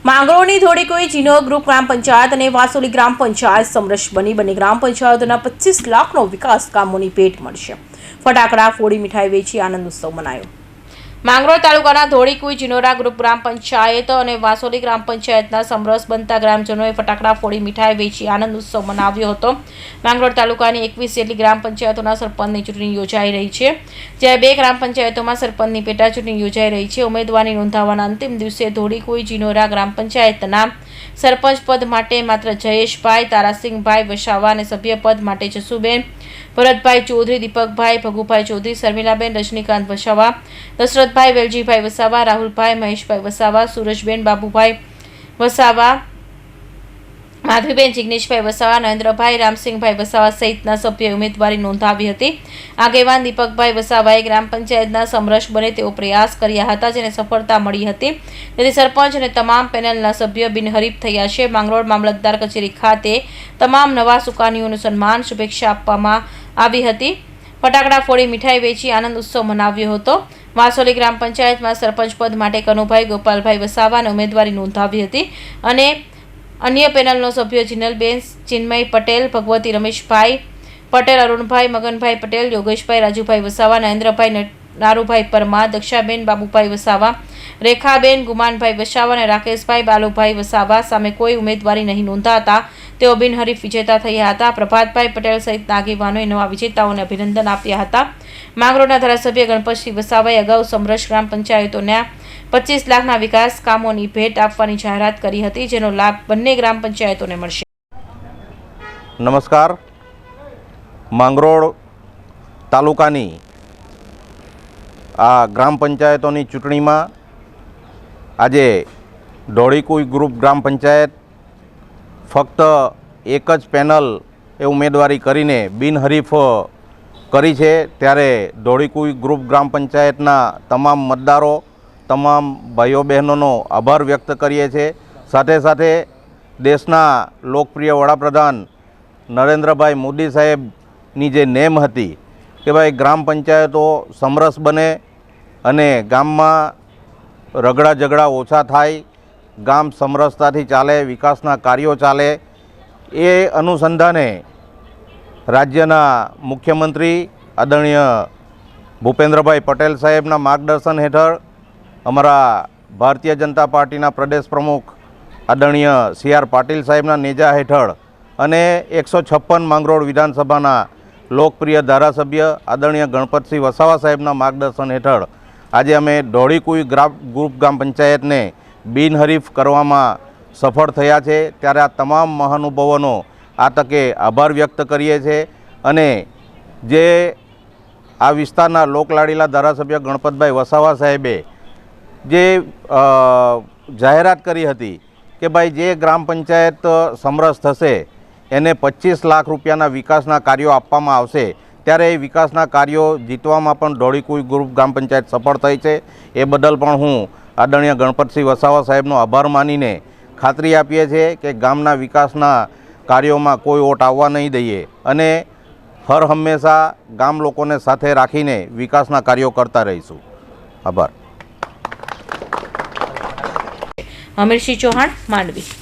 માંગરોળની ધોળીકુઈ જીનો group ગ્રામ પંચાયત અને વાસોલી ગ્રામ પંચાયત સમરસ બની બંને ગ્રામ પંચાયતોના 25 લાખનો વિકાસ કામોની ભેટ મળશે. ફટાકડા ફોડી મીઠાઈ વેચી આનંદ ઉત્સવ મનાયો. માંગરોળ તાલુકાના ધોળીકુઈ જીનોરા ગ્રુપ ગ્રામ પંચાયત અને વાસોલી ગ્રામ પંચાયતના સમરસ બનતા ગ્રામજનોએ ફટાકડા ફોડી મીઠાઈ વેચી આનંદ ઉત્સવ મનાવ્યો હતો. માંગરોળ તાલુકાની 21 જેટલી ગ્રામ પંચાયતોના સરપંચની ચૂંટણી યોજાઈ રહી છે, જ્યારે 2 ગ્રામ પંચાયતોમાં સરપંચની પેટા ચૂંટણી યોજાઈ રહી છે. ઉમેદવારની નોંધાવવાના અંતિમ દિવસે ધોળીકુઈ જીનોરા ગ્રામ પંચાયતના સરપંચ પદ માટે માત્ર જયેશભાઈ તારાસિંહભાઈ વસાવા અને સભ્ય પદ માટે જસુબેન ભરતભાઈ ચૌધરી, દીપકભાઈ ભગુભાઈ ચૌધરી, શર્મિલાબેન રજનીકાંત વસાવા, દશરથભાઈ વેલજીભાઈ વસાવા, રાહુલભાઈ મહેશભાઈ વસાવા, સુરજબેન બાબુભાઈ વસાવા, માધવીબેન જિગ્નેશભાઈ વસાવા, નરેન્દ્રભાઈ રામસિંહભાઈ વસાવા સહિતના સભ્યોએ ઉમેદવારી નોંધાવી હતી. આગેવાન દીપકભાઈ વસાવાએ ગ્રામ પંચાયતના સમરસ બને તેવો પ્રયાસ કર્યા હતા, જેને સફળતા મળી હતી. તેથી સરપંચ અને તમામ પેનલના સભ્યો બિનહરીફ થયા છે. માંગરોળ મામલતદાર કચેરી ખાતે તમામ નવા સુકાનીઓનું સન્માન શુભેચ્છા આપવામાં આવી હતી. ફટાકડા ફોડી મીઠાઈ વેચી આનંદ ઉત્સવ મનાવ્યો હતો. વાસોલી ગ્રામ પંચાયતમાં સરપંચ પદ માટે કનુભાઈ ગોપાલભાઈ વસાવાને ઉમેદવારી નોંધાવી હતી અને અન્ય પેનલનો સભ્યો જીનલબેન, ચિન્મય પટેલ, ભગવતી રમેશભાઈ પટેલ, અરુણભાઈ મગનભાઈ પટેલ, યોગેશભાઈ રાજુભાઈ વસાવા, નરેન્દ્રભાઈ નારુભાઈ પરમાર, દક્ષાબેન બાબુભાઈ વસાવા, રેખાબેન ગુમાનભાઈ વસાવા અને રાકેશભાઈ બાલુભાઈ વસાવા સામે કોઈ ઉમેદવારી નહીં નોંધાતા તેઓ બિનહરીફ વિજેતા થયા હતા. પ્રભાતભાઈ પટેલ સહિતના આગેવાનોએ નવા વિજેતાઓને અભિનંદન આપ્યા હતા. માંગરોળના ધારાસભ્ય ગણપતસિંહ વસાવાએ અગાઉ સમરસ ગ્રામ પંચાયતોના 25 લાખના વિકાસ કામોની ભેટ આપવાની જાહેરાત કરી હતી, જેનો લાભ બંને ગ્રામ પંચાયતોને મળશે. નમસ્કાર. માંગરોળ તાલુકાની આ ગ્રામ પંચાયતોની ચૂંટણીમાં આજે ધોળીકુઈ ગ્રુપ ગ્રામ પંચાયત ફક્ત એક જ પેનલ એ ઉમેદવારી કરીને બિનહરીફ કરી છે. ત્યારે ધોળીકુઈ ગ્રુપ ગ્રામ પંચાયતના તમામ મતદારો, તમામ ભાઈઓ બહેનોનો આભાર વ્યક્ત કરીએ છીએ. સાથે સાથે દેશના લોકપ્રિય વડાપ્રધાન નરેન્દ્રભાઈ મોદી સાહેબની જે નેમ હતી કે ભાઈ ગ્રામ પંચાયતો સમરસ બને અને ગામમાં રગડા ઝઘડા ઓછા થાય, ગામ સમરસતાથી ચાલે, વિકાસના કાર્યો ચાલે, એ અનુસંધાને રાજ્યના મુખ્યમંત્રી આદરણીય ભૂપેન્દ્રભાઈ પટેલ સાહેબના માર્ગદર્શન હેઠળ અમારા ભારતીય જનતા પાર્ટીના પ્રદેશ પ્રમુખ આદરણીય CR પાટીલ સાહેબના નેજા હેઠળ અને 156 માંગરોળ વિધાનસભાના લોકપ્રિય ધારાસભ્ય આદરણીય ગણપતસિંહ વસાવા સાહેબના માર્ગદર્શન હેઠળ આજે અમે ધોળીકુઈ ગ્રુપ ગ્રામ પંચાયતને બિનહરીફ કરવામાં સફળ થયા છે. ત્યારે આ તમામ મહાનુભાવોનો આ તકે આભાર વ્યક્ત કરીએ છીએ અને જે આ વિસ્તારના લોકલાડીલા ધારાસભ્ય ગણપતભાઈ વસાવા સાહેબે જે જાહેરાત કરી હતી કે ભાઈ જે ગ્રામ પંચાયત સમરસ થશે એને 25 લાખ રૂપિયાના વિકાસના કાર્યો આપવામાં આવશે, ત્યારે એ વિકાસના કાર્યો જીતવામાં પણ ધોળીકુઈ ગ્રુપ ગ્રામ પંચાયત સફળ થઈ છે. એ બદલ પણ હું આદરણીય ગણપતસિંહ વસાવા સાહેબનો આભાર માનીને ખાતરી આપીએ છીએ કે ગામના વિકાસના કાર્યોમાં કોઈ ઓટ આવવા નહીં દઈએ અને હર હંમેશા ગામ લોકોને સાથે રાખીને વિકાસના કાર્યો કરતા રહીશું. આભાર. અમીરસિંહ ચૌહાણ, માંડવી.